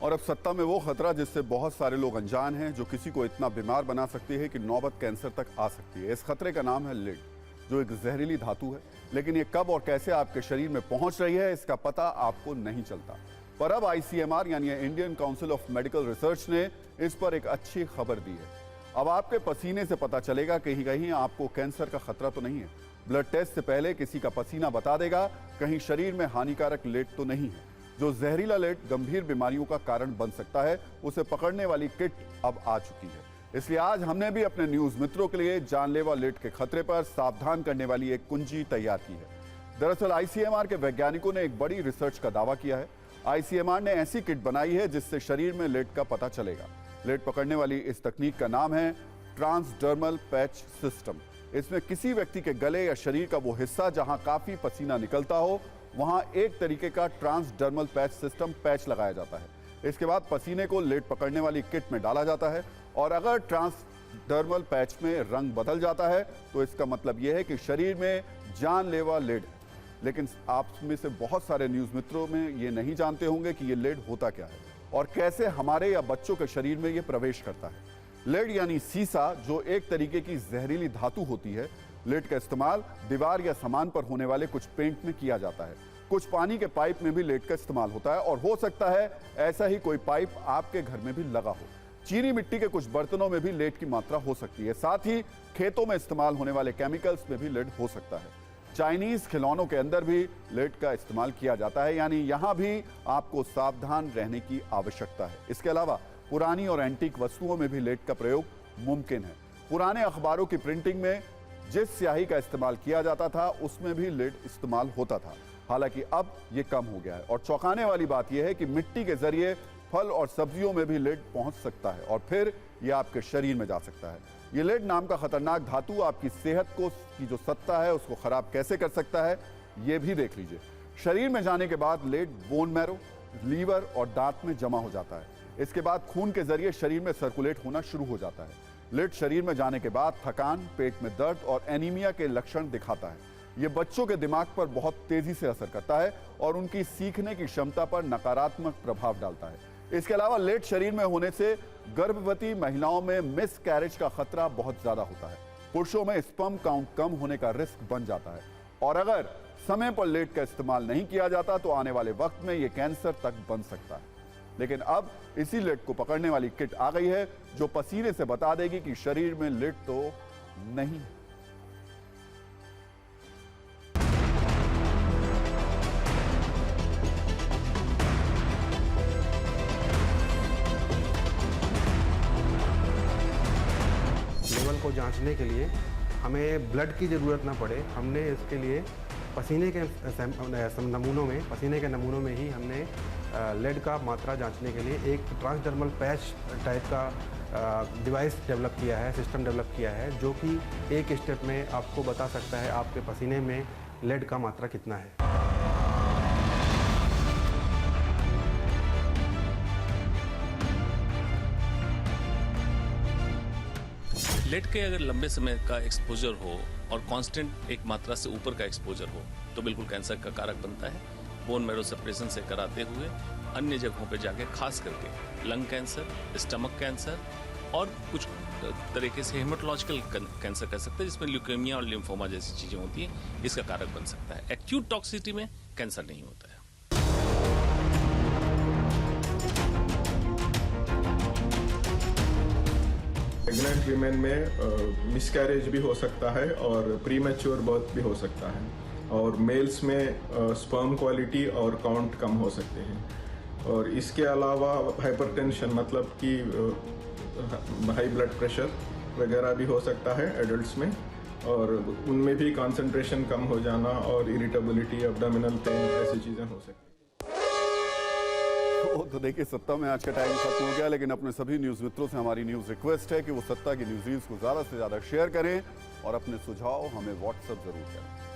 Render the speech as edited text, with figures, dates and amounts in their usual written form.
और अब सत्ता में वो खतरा जिससे बहुत सारे लोग अनजान हैं, जो किसी को इतना बीमार बना सकती है कि नौबत कैंसर तक आ सकती है। इस खतरे का नाम है लेड, जो एक जहरीली धातु है, लेकिन ये कब और कैसे आपके शरीर में पहुंच रही है इसका पता आपको नहीं चलता। पर अब ICMR यानी Indian council of medical research ने इस पर एक अच्छी खबर दी है। अब आपके पसीने से पता चलेगा कहीं कहीं आपको कैंसर का खतरा तो नहीं है। ब्लड टेस्ट से पहले किसी का पसीना बता देगा कहीं शरीर में हानिकारक लेड तो नहीं है। जो जहरीला लेड गंभीर बीमारियों का कारण बन सकता है, उसे पकड़ने वाली किट अब आ चुकी है। इसलिए आज हमने भी अपने न्यूज मित्रों के लिए जानलेवा लेड के खतरे पर सावधान करने वाली एक कुंजी तैयार की है। दरअसल ICMR के वैज्ञानिकों ने एक बड़ी रिसर्च का दावा किया है। ICMR ने ऐसी किट बनाई है जिससे शरीर में लेड का पता चलेगा। लेड पकड़ने वाली इस तकनीक का नाम है ट्रांसडर्मल पैच सिस्टम। इसमें किसी व्यक्ति के गले या शरीर का वो हिस्सा जहां काफी पसीना निकलता हो, वहां एक तरीके का ट्रांसडर्मल पैच सिस्टम पैच लगाया जाता है। इसके बाद पसीने को लेड पकड़ने वाली किट में डाला जाता है और अगर ट्रांसडर्मल पैच में रंग बदल जाता है तो इसका मतलब यह है कि शरीर में जानलेवा लेड है। लेकिन आप में से बहुत सारे न्यूज मित्रों में ये नहीं जानते होंगे कि ये लेड होता क्या है और कैसे हमारे या बच्चों के शरीर में ये प्रवेश करता है। लेड यानी सीसा, जो एक तरीके की जहरीली धातु होती है। लेड का इस्तेमाल दीवार या सामान पर होने वाले कुछ पेंट में किया जाता है। कुछ पानी के पाइप में भी लेड का इस्तेमाल होता है और हो सकता है ऐसा ही कोई पाइप आपके घर में भी लगा हो। चीनी मिट्टी के कुछ बर्तनों में भी लेड की मात्रा हो सकती है। साथ ही खेतों में इस्तेमाल होने वाले केमिकल्स में भी लेड हो सकता है। चाइनीज खिलौनों के अंदर भी लेड का इस्तेमाल किया जाता है, यानी यहां भी आपको सावधान रहने की आवश्यकता है। इसके अलावा पुरानी और एंटीक वस्तुओं में भी लेड का प्रयोग मुमकिन है। पुराने अखबारों की प्रिंटिंग में जिस स्याही का इस्तेमाल किया जाता था उसमें भी लेड इस्तेमाल होता था, हालांकि अब यह कम हो गया है। और चौंकाने वाली बात यह है कि मिट्टी के जरिए फल और सब्जियों में भी लेड पहुंच सकता है और फिर यह आपके शरीर में जा सकता है। यह लेड नाम का खतरनाक धातु आपकी सेहत को की जो सत्ता है उसको खराब कैसे कर सकता है, यह भी देख लीजिए। शरीर में जाने के बाद लेड बोन मैरो, लीवर और दांत में जमा हो जाता है। इसके बाद खून के जरिए शरीर में सर्कुलेट होना शुरू हो जाता है। लेड शरीर में जाने के बाद थकान, पेट में दर्द और एनीमिया के लक्षण दिखाता है। यह बच्चों के दिमाग पर बहुत तेजी से असर करता है और उनकी सीखने की क्षमता पर नकारात्मक प्रभाव डालता है। इसके अलावा लेड शरीर में होने से गर्भवती महिलाओं में मिसकैरेज का खतरा बहुत ज्यादा होता है। पुरुषों में स्पर्म काउंट कम होने का रिस्क बन जाता है और अगर समय पर लेड का इस्तेमाल नहीं किया जाता तो आने वाले वक्त में यह कैंसर तक बन सकता है। लेकिन अब इसी लेड को पकड़ने वाली किट आ गई है जो पसीने से बता देगी कि शरीर में लेड तो नहीं है। लेवल को जांचने के लिए हमें ब्लड की ज़रूरत ना पड़े, हमने इसके लिए पसीने के नमूनों में ही हमने लेड का मात्रा जांचने के लिए एक ट्रांसडर्मल पैच टाइप का डिवाइस डेवलप किया है, सिस्टम डेवलप किया है, जो कि एक स्टेप में आपको बता सकता है आपके पसीने में लेड का मात्रा कितना है। लेड के अगर लंबे समय का एक्सपोजर हो और कांस्टेंट एक मात्रा से ऊपर का एक्सपोजर हो तो बिल्कुल कैंसर का कारक बनता है। बोन मैरो सप्रेशन से कराते हुए अन्य जगहों पे जाके खास करके लंग कैंसर, स्टमक कैंसर और कुछ तरीके से हेमेटोलॉजिकल कैंसर कह सकते हैं, जिसमें ल्यूकेमिया और लिम्फोमा जैसी चीजें होती हैं, इसका कारक बन सकता है। एक्यूट टॉक्सिसिटी में कैंसर नहीं होता है। प्रेग्नेंट वीमेन में मिसकैरेज भी हो सकता है और प्रीमेच्योर बर्थ भी हो सकता है और मेल्स में स्पर्म क्वालिटी और काउंट कम हो सकते हैं। और इसके अलावा हाइपरटेंशन मतलब कि हाई ब्लड प्रेशर वगैरह भी हो सकता है एडल्ट्स में, और उनमें भी कंसंट्रेशन कम हो जाना और इरिटेबिलिटी, एब्डोमिनल पेन ऐसी चीज़ें हो सकती हैं। तो देखिए, सत्ता में आज का टाइम खत्म हो गया, लेकिन अपने सभी न्यूज़ मित्रों से हमारी न्यूज़ रिक्वेस्ट है कि वो सत्ता की न्यूज़ को ज़्यादा से ज़्यादा शेयर करें और अपने सुझाव हमें व्हाट्सएप जरूर करें।